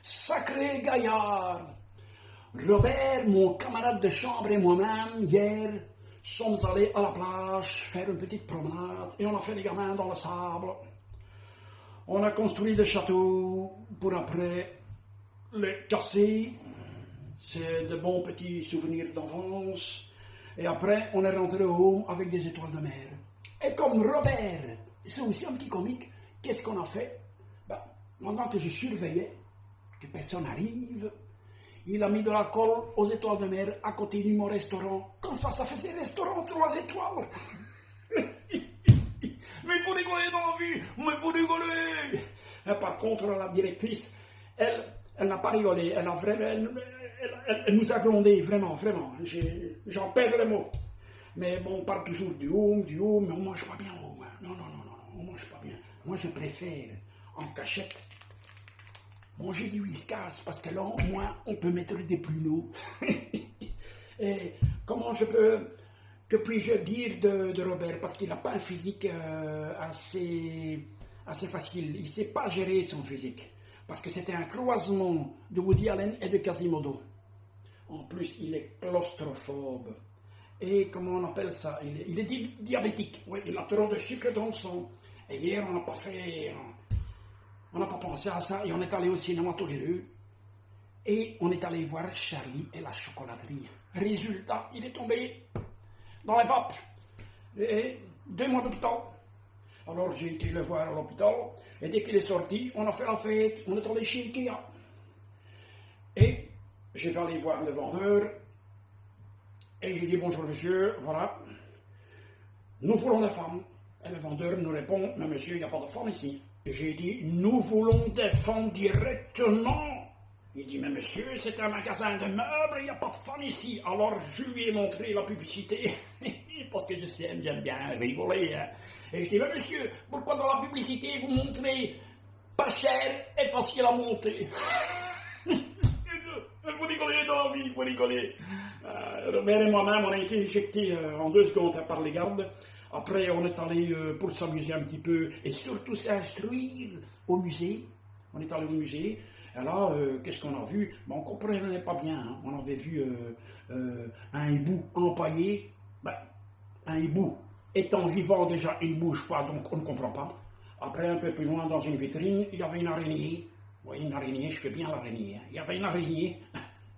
Sacré gaillard! Robert, mon camarade de chambre et moi-même, hier, sommes allés à la plage faire une petite promenade et on a fait les gamins dans le sable. On a construit des châteaux pour après les casser. C'est de bons petits souvenirs d'enfance. Et après, on est rentré home avec des étoiles de mer. Et comme Robert, c'est aussi un petit comique, qu'est-ce qu'on a fait? Pendant que je surveillais, que personne n'arrive, il a mis de la colle aux étoiles de mer à côté de mon restaurant. Comme ça faisait restaurant 3 étoiles. Mais il faut rigoler dans la vie, mais il faut rigoler. Et par contre, la directrice, elle n'a pas rigolé, elle nous a grondé, vraiment. J'en perds les mots. Mais bon, on parle toujours du home, mais on mange pas bien au home. Non, on mange pas bien. Moi, je préfère, en cachette, manger du whiskas, parce que là, au moins, on peut mettre des pruneaux. Et comment que puis-je dire de Robert? Parce qu'il n'a pas un physique assez facile. Il ne sait pas gérer son physique. Parce que c'était un croisement de Woody Allen et de Quasimodo. En plus, il est claustrophobe. Et comment on appelle ça? Il est diabétique. Oui, il a trop de sucre dans le sang. Et hier, on n'a pas pensé à ça. Et on est allé au cinéma tous les deux. Et on est allé voir Charlie et la chocolaterie. Résultat, il est tombé dans les vapes. Et 2 mois d'hôpital. Alors j'ai été le voir à l'hôpital. Et dès qu'il est sorti, on a fait la fête. On est allé chez Ikea. Et je vais aller voir le vendeur. Et j'ai dit bonjour monsieur, voilà. Nous voulons des femmes. Et le vendeur nous répond, mais monsieur, il n'y a pas de femmes ici. J'ai dit, nous voulons des femmes directement. Il dit, mais monsieur, c'est un magasin de meubles, il n'y a pas de femmes ici. Alors je lui ai montré la publicité, parce que j'aime bien rigoler. Hein. Et je dis, mais monsieur, pourquoi dans la publicité vous montrez pas cher et facile à monter? Il faut rigoler dans la vie, il faut rigoler. Robert et moi-même, on a été éjectés en 2 secondes par les gardes. Après, on est allé pour s'amuser un petit peu et surtout s'instruire au musée. On est allé au musée. Et là, qu'est-ce qu'on a vu? On ne comprenait pas bien. Hein. On avait vu un hibou empaillé. Un hibou étant vivant déjà, il ne bouge pas, donc on ne comprend pas. Après, un peu plus loin, dans une vitrine, il y avait une araignée. Oui, une araignée, je fais bien l'araignée. Hein. Il y avait une araignée.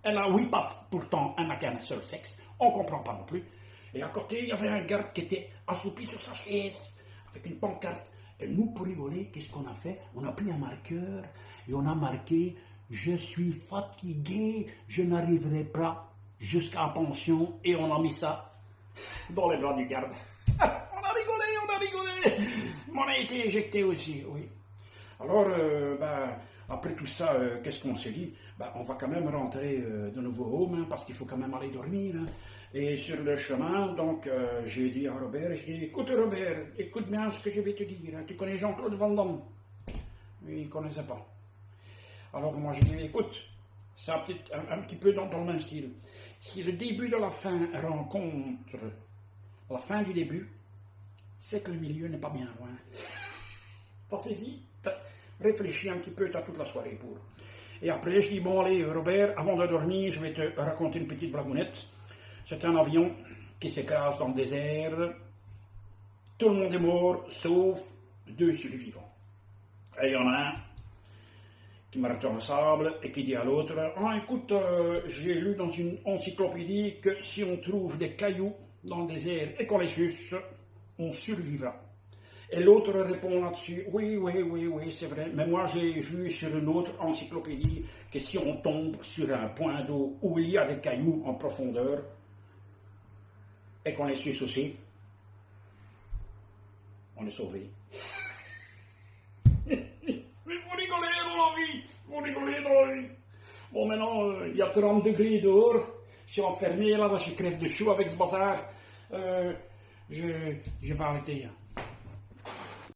Elle a 8 pattes, pourtant, elle n'a qu'un seul sexe. On ne comprend pas non plus. Et à côté, il y avait un garde qui était assoupi sur sa chaise, avec une pancarte. Et nous, pour rigoler, qu'est-ce qu'on a fait? On a pris un marqueur et on a marqué « Je suis fatigué, je n'arriverai pas jusqu'à la pension ». Et on a mis ça dans les bras du garde. On a rigolé. On a été éjecté aussi, oui. Alors, après tout ça, qu'est-ce qu'on s'est dit? On va quand même rentrer de nouveau home, hein, parce qu'il faut quand même aller dormir. Hein. Et sur le chemin, donc, j'ai dit à Robert, écoute Robert, écoute bien ce que je vais te dire. Hein. Tu connais Jean-Claude Van Damme? Oui, il ne connaissait pas. Alors moi, je dis, écoute, c'est un petit peu dans le même style. Si le début de la fin rencontre la fin du début, c'est que le milieu n'est pas bien loin. T'as saisi? Réfléchis un petit peu, t'as toute la soirée pour. Et après, je dis, bon, allez, Robert, avant de dormir, je vais te raconter une petite blagounette. C'est un avion qui s'écrase dans le désert. Tout le monde est mort, sauf 2 survivants. Et il y en a un qui marche dans le sable et qui dit à l'autre, ah, écoute, j'ai lu dans une encyclopédie que si on trouve des cailloux dans le désert et qu'on les suce, on survivra. Et l'autre répond là-dessus, oui, c'est vrai, mais moi j'ai vu sur une autre encyclopédie que si on tombe sur un point d'eau où il y a des cailloux en profondeur, et qu'on les suce aussi, on est sauvé. Mais il faut rigoler dans la vie, Bon, maintenant, il y a 30 degrés dehors, je suis enfermé là, je crève de chaud avec ce bazar, je vais arrêter.